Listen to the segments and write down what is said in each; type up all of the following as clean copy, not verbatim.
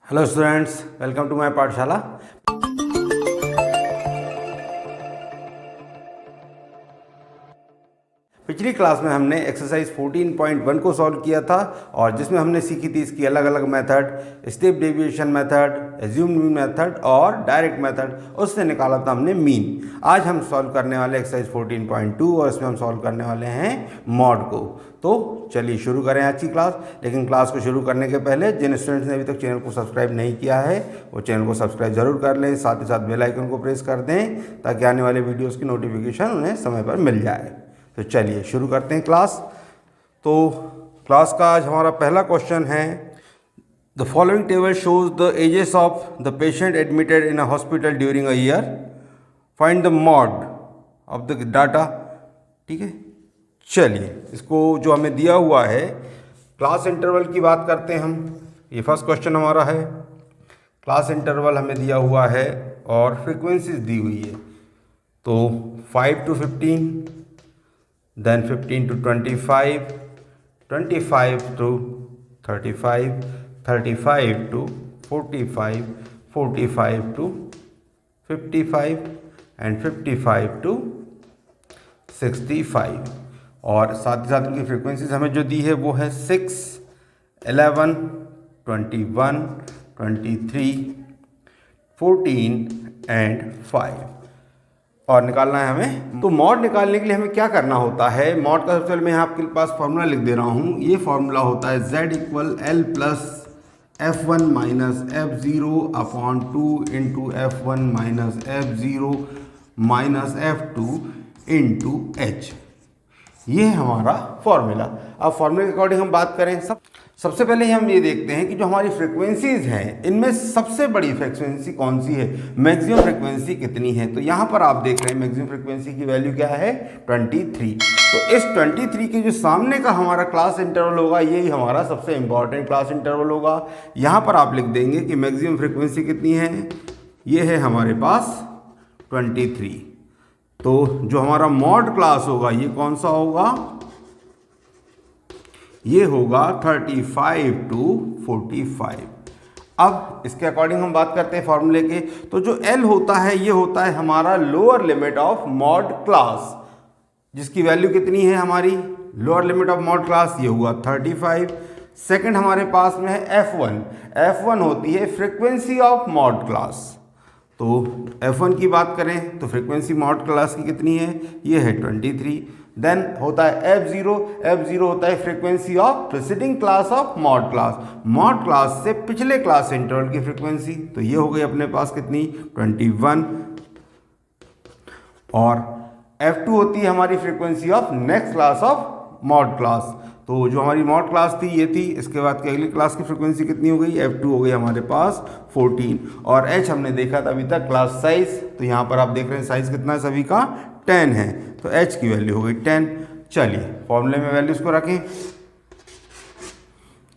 Hello students, welcome to my पाठशाला। पिछली class में हमने एक्सरसाइज 14.1 को सॉल्व किया था और जिसमें हमने सीखी थी इसकी अलग अलग method, step deviation method, assumed mean method और डायरेक्ट मेथड। उससे निकाला था हमने मीन। आज हम सॉल्व करने वाले एक्सरसाइज 14.2 और इसमें हम सॉल्व करने वाले हैं मॉड को। तो चलिए शुरू करें आज की क्लास। लेकिन क्लास को शुरू करने के पहले जिन स्टूडेंट्स ने अभी तक चैनल को सब्सक्राइब नहीं किया है वो चैनल को सब्सक्राइब जरूर कर लें, साथ ही साथ बेल आइकन को प्रेस कर दें ताकि आने वाले वीडियोज़ की नोटिफिकेशन उन्हें समय पर मिल जाए। तो चलिए शुरू करते हैं क्लास। तो क्लास का आज हमारा पहला क्वेश्चन है, the following table shows the ages of the patient admitted in a hospital during a year, find the mode of the data. ठीक है, चलिए इसको जो हमें दिया हुआ है क्लास इंटरवल की बात करते हैं हम। ये फर्स्ट क्वेश्चन हमारा है, क्लास इंटरवल हमें दिया हुआ है और फ्रीक्वेंसीज दी हुई है। तो 5 to 15, then 15 to 25, 25 to 35, 35 to 45, 45 to 55 and 55 to 65। और साथ ही साथ उनकी फ्रीक्वेंसीज हमें जो दी है वो है 6, 11, 21, 23, 14 एंड 5 और निकालना है हमें। तो मॉड निकालने के लिए हमें क्या करना होता है, मॉड का सबसे पहले मैं आपके पास फार्मूला लिख दे रहा हूँ। ये फार्मूला होता है Z equal L plus F1 minus F0 upon 2 into F1 minus F0 minus F2 into H। ये है हमारा फॉर्मूला। अब फॉर्मूले के अकॉर्डिंग हम बात करें, सबसे पहले हम ये देखते हैं कि जो हमारी फ्रीक्वेंसीज हैं इनमें सबसे बड़ी फ्रीक्वेंसी कौन सी है, मैक्सिमम फ्रीक्वेंसी कितनी है। तो यहाँ पर आप देख रहे हैं मैक्सिमम फ्रीक्वेंसी की वैल्यू क्या है, 23। तो इस 23 के जो सामने का हमारा क्लास इंटरवल होगा यही हमारा सबसे इंपॉर्टेंट क्लास इंटरवल होगा। यहाँ पर आप लिख देंगे कि मैक्सिमम फ्रीक्वेंसी कितनी है, ये है हमारे पास 23। तो जो हमारा मॉड क्लास होगा ये कौन सा होगा, ये होगा 35 to 45। अब इसके अकॉर्डिंग हम बात करते हैं फॉर्मूले के। तो जो L होता है ये होता है हमारा lower limit of mod class, जिसकी वैल्यू कितनी है हमारी, lower limit of mod class ये हुआ 35। सेकंड हमारे पास में है F1, F1 होती है फ्रीक्वेंसी ऑफ मॉड क्लास। तो F1 की बात करें तो फ्रीक्वेंसी मॉड क्लास की कितनी है, ये है 23। देन होता है F0, F0 होता है frequency of preceding class of mod class, mod class से पिछले क्लास इंटरवल की फ्रीक्वेंसी। तो ये हो गई अपने पास कितनी, 21। और F2 होती है हमारी frequency of next class of mod class. तो जो हमारी मॉड क्लास थी ये थी, इसके बाद की अगली क्लास की फ्रीक्वेंसी कितनी हो गई, F2 हो गई हमारे पास 14। और H हमने देखा था अभी तक क्लास साइज, तो यहाँ पर आप देख रहे हैं साइज कितना है सभी का, 10 है। तो H की वैल्यू हो गई 10। चलिए फॉर्मूले में वैल्यूज को रखें।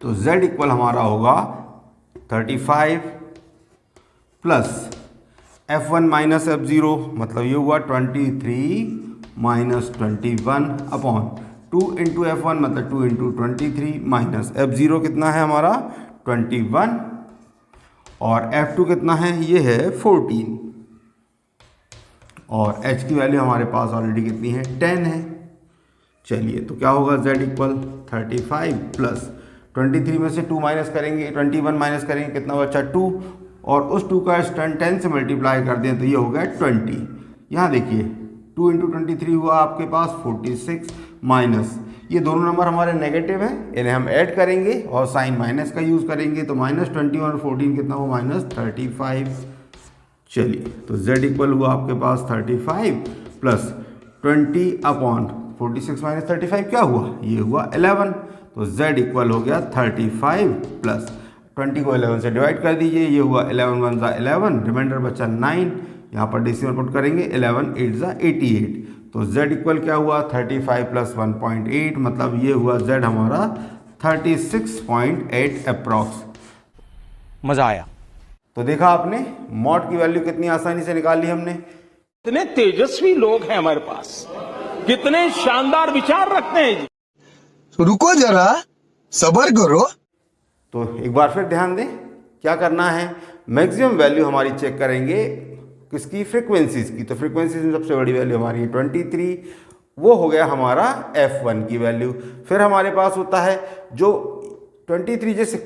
तो Z इक्वल हमारा होगा 35 प्लस F1 माइनस F0, मतलब ये हुआ 23 माइनस 21 अपॉन 2 इंटू F1 मतलब 2 इंटू 23 माइनस F0 कितना है हमारा 21 और F2 कितना है, ये है 14। और H की वैल्यू हमारे पास ऑलरेडी कितनी है, 10 है। चलिए तो क्या होगा, Z इक्वल 35 प्लस 23 में से 2 माइनस करेंगे, 21 माइनस करेंगे, कितना बचा 2, और उस 2 का 10 से मल्टीप्लाई कर दें तो ये हो गया 20। यहाँ देखिए 2 इंटू 23 हुआ आपके पास 46 माइनस, ये दोनों नंबर हमारे नेगेटिव हैं, इन्हें हम ऐड करेंगे और साइन माइनस का यूज़ करेंगे। तो माइनस 21 और 14 कितना हुआ, माइनस 35। चलिए तो Z इक्वल हुआ आपके पास 35 प्लस 20 अपॉन 46 माइनस 35 क्या हुआ, ये हुआ 11। तो Z इक्वल हो गया 35 प्लस 20 को 11 से डिवाइड कर दीजिए, ये हुआ 11 1 ज़ा 11, रिमाइंडर बचा 9। यहाँ पर डेसिमल पुट करेंगे, 11 8 ज़ा 88। तो Z इक्वल क्या हुआ 35 प्लस 1.8, मतलब ये हुआ Z हमारा 36.8 अप्रॉक्स। मजा आया। तो देखा आपने मॉड की वैल्यू कितनी आसानी से निकाल ली हमने। कितने तेजस्वी लोग हैं हमारे पास, कितने शानदार विचार रखते हैं जी। रुको जरा, सबर करो। तो एक बार फिर ध्यान दें क्या करना है, मैक्सिमम वैल्यू हमारी चेक करेंगे किसकी, फ्रीक्वेंसीज की। तो फ्रीक्वेंसीज में सबसे बड़ी वैल्यू हमारी है 23, वो हो गया हमारा F1 की वैल्यू। फिर हमारे पास होता है जो 23 जैसे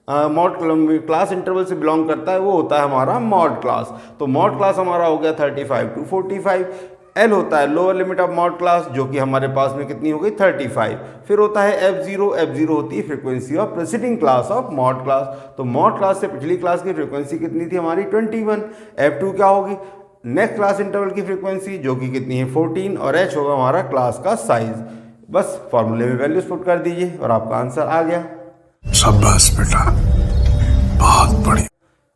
मॉड क्लास इंटरवल से बिलोंग करता है, वो होता है हमारा मॉड क्लास। तो मॉड क्लास हमारा हो गया 35 to 45। L होता है lower limit of mod class, जो कि हमारे पास में कितनी हो गई 35। फिर होता है F0 होती है frequency of presiding class of mod class. तो मॉड क्लास से पिछली क्लास की फ्रीक्वेंसी कितनी थी हमारी 21। F2 क्या होगी, नेक्स्ट क्लास इंटरवल की फ्रीक्वेंसी, जो कि कितनी है 14, और H होगा हमारा क्लास का साइज। बस फॉर्मूले में वैल्यूज पुट कर दीजिए और आपका आंसर आ गया। शाबाश बेटा, बहुत बढ़िया।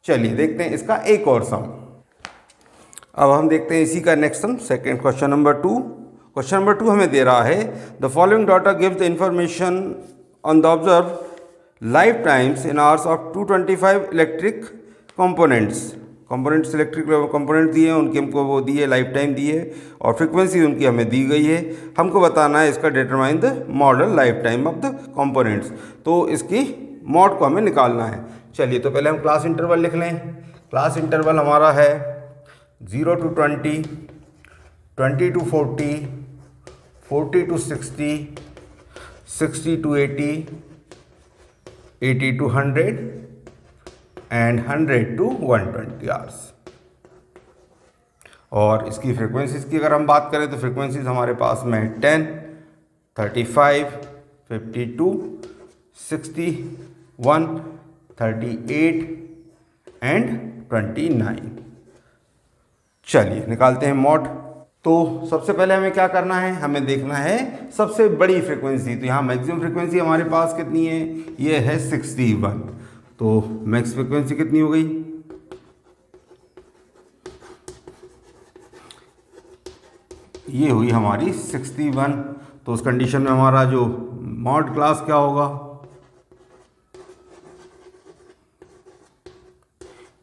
चलिए देखते हैं इसका एक और सम। अब हम देखते हैं इसी का next sum, second question number 2। Question number 2 हमें दे रहा है the following data gives the information on the observe life times in hours of 225 electric components electric component दिए हैं, उनकी हमको वो दी है लाइफ टाइम दी है, और फ्रीक्वेंसी उनकी हमें दी गई है। हमको बताना है इसका determine the model life time of the components. तो इसकी मॉड को हमें निकालना है। चलिए तो पहले हम क्लास इंटरवल लिख लें। क्लास इंटरवल हमारा है 0 to 20, 20 to 40, 40 to 60, 60 to 80, 80 to 100 and 100 to 120 hours. और इसकी फ्रीक्वेंसीज की अगर हम बात करें तो फ्रीक्वेंसीज हमारे पास में 10, 35, 52, 61, 38 एंड 29। चलिए निकालते हैं मॉड। तो सबसे पहले हमें क्या करना है, हमें देखना है सबसे बड़ी फ्रीक्वेंसी। तो यहाँ मैक्सिमम फ्रीक्वेंसी हमारे पास कितनी है, ये है 61। तो मैक्स फ्रीक्वेंसी कितनी हो गई, ये हुई हमारी 61। तो उस कंडीशन में हमारा जो मॉड क्लास क्या होगा,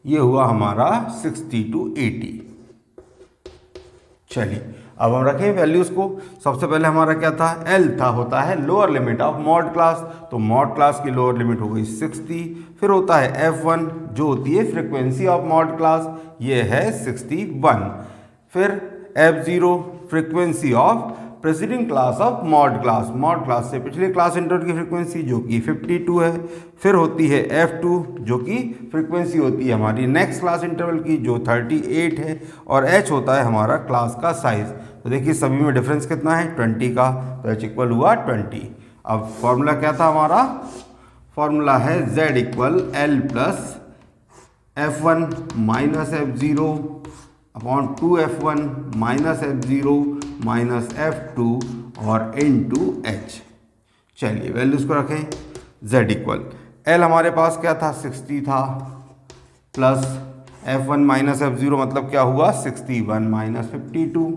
ये हुआ हमारा 60 to 80। चलिए अब हम रखें वैल्यूज़ को। सबसे पहले हमारा क्या था, L था, होता है lower limit of mod class. तो मॉड क्लास की लोअर लिमिट हो गई 60। फिर होता है F1 जो होती है फ्रीक्वेंसी ऑफ मॉड क्लास, ये है 61। फिर F0 frequency of presiding class of mod class से पिछले क्लास इंटरवल की फ्रीक्वेंसी, जो कि 52 है। फिर होती है F2 जो कि फ्रीक्वेंसी होती है हमारी नेक्स्ट क्लास इंटरवल की, जो 38 है। और H होता है हमारा क्लास का साइज। तो देखिए सभी में डिफरेंस कितना है, 20 का। तो H इक्वल हुआ 20। अब फॉर्मूला क्या था हमारा, फॉर्मूला है Z equal L plus F1 minus F0 upon 2F1 minus F0 minus F2 और इनटू H। चलिए वैल्यूज को रखें। Z इक्वल L हमारे पास क्या था, 60 था, प्लस F1 माइनस F0 मतलब क्या हुआ 61 माइनस 52,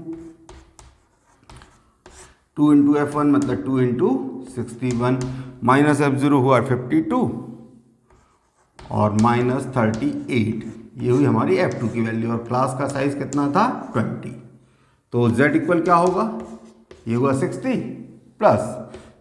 2 इंटू F1 मतलब 2 इंटू 61, माइनस F0 हुआ 52 और माइनस 38। ये हुई हमारी F2 की वैल्यू, और क्लास का साइज कितना था 20। तो Z इक्वल क्या होगा, ये हुआ 60 प्लस,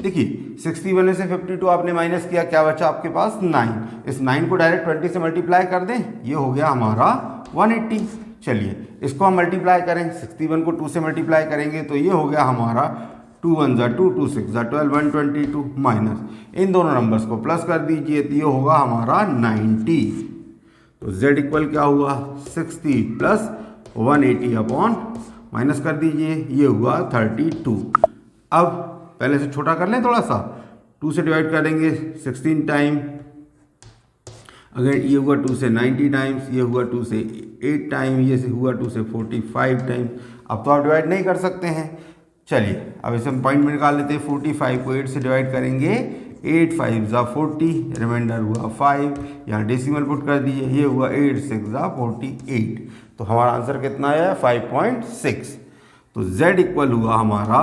देखिए 61 में से 52 आपने माइनस किया, क्या बचा आपके पास 9। इस 9 को डायरेक्ट 20 से मल्टीप्लाई कर दें, ये हो गया हमारा 180। चलिए इसको हम मल्टीप्लाई करें, 61 को 2 से मल्टीप्लाई करेंगे तो ये हो गया हमारा 2 1 ज़ा 2, 2 6 ज़ा 12, 122 माइनस इन दोनों नंबर्स को प्लस कर दीजिए तो ये होगा हमारा 90। तो Z इक्वल क्या हुआ 60 प्लस 180 अपॉन माइनस कर दीजिए, ये हुआ 32। अब पहले से छोटा कर लें थोड़ा सा, 2 से डिवाइड करेंगे 16 टाइम, अगर ये हुआ 2 से 90 टाइम्स, ये हुआ 2 से 8 टाइम, ये से हुआ 2 से 45 टाइम। अब तो आप डिवाइड नहीं कर सकते हैं। चलिए अब इसे हम पॉइंट में निकाल लेते हैं। 45 को 8 से डिवाइड करेंगे, 8 5 ज़ा 40, रिमाइंडर हुआ 5, यहाँ डेसिमल पुट कर दीजिए, ये हुआ 8 6 ज़ा 48। तो हमारा आंसर कितना आया 5.6। तो Z इक्वल हुआ हमारा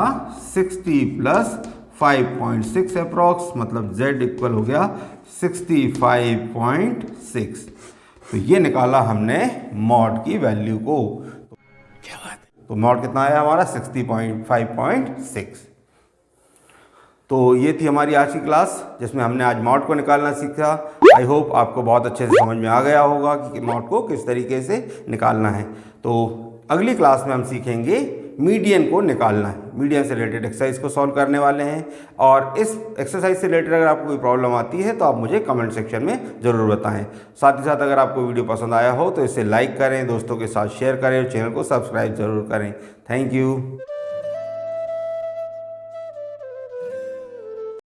60 प्लस 5.6 अप्रॉक्स, मतलब Z इक्वल हो गया 65.6। तो ये निकाला हमने मॉड की वैल्यू को। तो मॉड कितना आया हमारा 65.6। तो ये थी हमारी आज की क्लास जिसमें हमने आज मॉड को निकालना सीखा। आई होप आपको बहुत अच्छे से समझ में आ गया होगा कि मॉड को किस तरीके से निकालना है। तो अगली क्लास में हम सीखेंगे मीडियन को निकालना है। मीडियन से रिलेटेड एक्सरसाइज को सॉल्व करने वाले हैं, और इस एक्सरसाइज से रिलेटेड अगर आपको कोई प्रॉब्लम आती है तो आप मुझे कमेंट सेक्शन में ज़रूर बताएं। साथ ही साथ अगर आपको वीडियो पसंद आया हो तो इसे लाइक करें, दोस्तों के साथ शेयर करें और चैनल को सब्सक्राइब ज़रूर करें। Thank you.